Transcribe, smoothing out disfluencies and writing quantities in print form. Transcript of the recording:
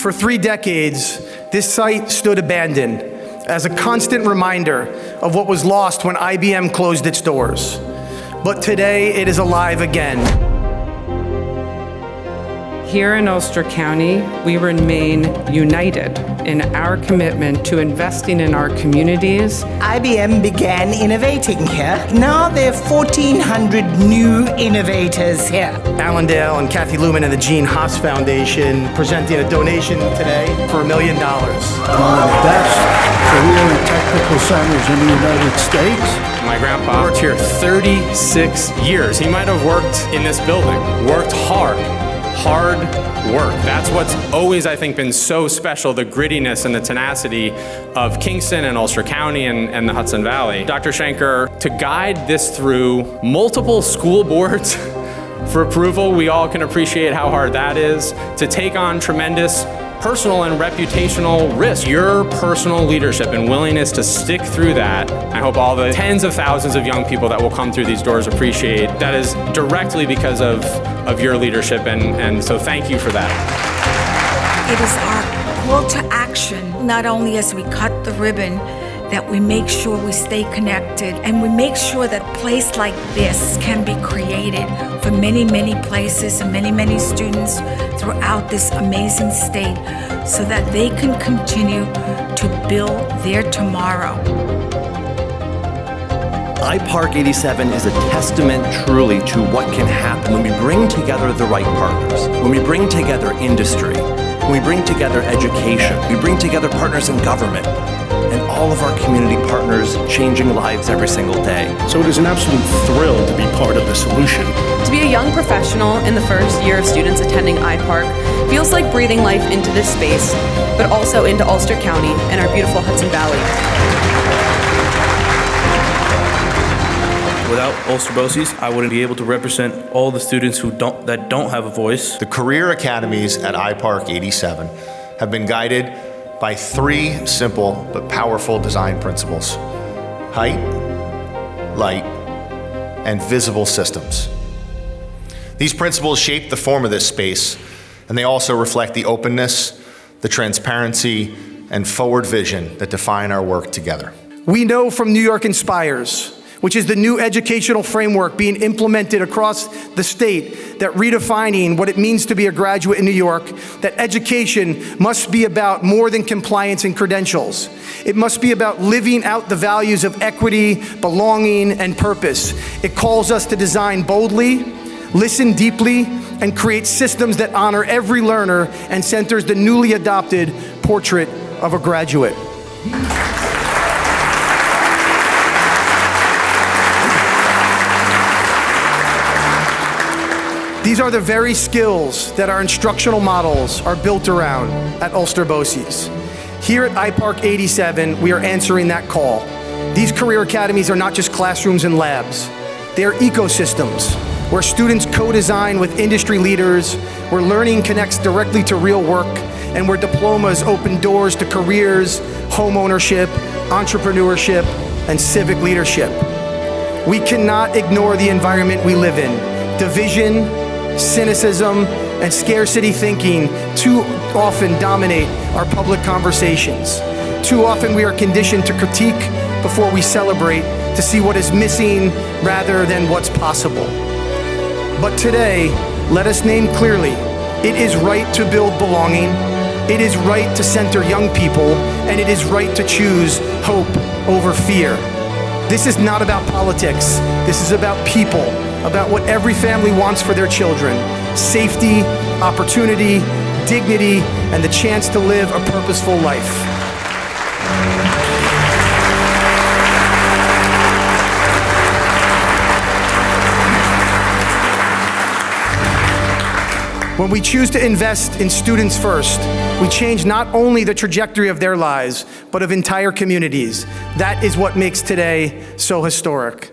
For 3 decades, this site stood abandoned as a constant reminder of what was lost when IBM closed its doors. But today, it is alive again. Here in Ulster County, we remain united in our commitment to investing in our communities. IBM began innovating here. Now there are 1,400 new innovators here. Allendale and Kathy Lumen and the Gene Haas Foundation presenting a donation today for $1 million. One of the best career and technical centers in the United States. My grandpa worked here 36 years. He might have worked in this building, worked hard work. That's what's always, I think, been so special, the grittiness and the tenacity of Kingston and Ulster County and the Hudson Valley. Dr. Schenker, to guide this through multiple school boards for approval, we all can appreciate how hard that is, to take on tremendous personal and reputational risk. Your personal leadership and willingness to stick through that, I hope all the tens of thousands of young people that will come through these doors appreciate. That is directly because of your leadership, and so thank you for that. It is our call to action, not only as we cut the ribbon, that we make sure we stay connected and we make sure that a place like this can be created for many, many places and many, many students throughout this amazing state so that they can continue to build their tomorrow. iPark 87 is a testament truly to what can happen when we bring together the right partners, when we bring together industry, when we bring together education, we bring together partners in government, and all of our community partners changing lives every single day. So it is an absolute thrill to be part of the solution. To be a young professional in the first year of students attending iPark feels like breathing life into this space, but also into Ulster County and our beautiful Hudson Valley. Without Ulster BOCES, I wouldn't be able to represent all the students that don't have a voice. The Career Academies at iPark 87 have been guided by 3 simple but powerful design principles: height, light, and visible systems. These principles shape the form of this space, and they also reflect the openness, the transparency, and forward vision that define our work together. We know from New York Inspires, which is the new educational framework being implemented across the state, that redefining what it means to be a graduate in New York, that education must be about more than compliance and credentials. It must be about living out the values of equity, belonging, and purpose. It calls us to design boldly, listen deeply, and create systems that honor every learner and centers the newly adopted portrait of a graduate. These are the very skills that our instructional models are built around at Ulster BOCES. Here at iPark 87, we are answering that call. These career academies are not just classrooms and labs. They are ecosystems where students co-design with industry leaders, where learning connects directly to real work, and where diplomas open doors to careers, home ownership, entrepreneurship, and civic leadership. We cannot ignore the environment we live in. Division, cynicism, and scarcity thinking too often dominate our public conversations. Too often we are conditioned to critique before we celebrate, to see what is missing rather than what's possible. But today, let us name clearly, it is right to build belonging, it is right to center young people, and it is right to choose hope over fear. This is not about politics, this is about people, about what every family wants for their children: safety, opportunity, dignity, and the chance to live a purposeful life. When we choose to invest in students first, we change not only the trajectory of their lives, but of entire communities. That is what makes today so historic.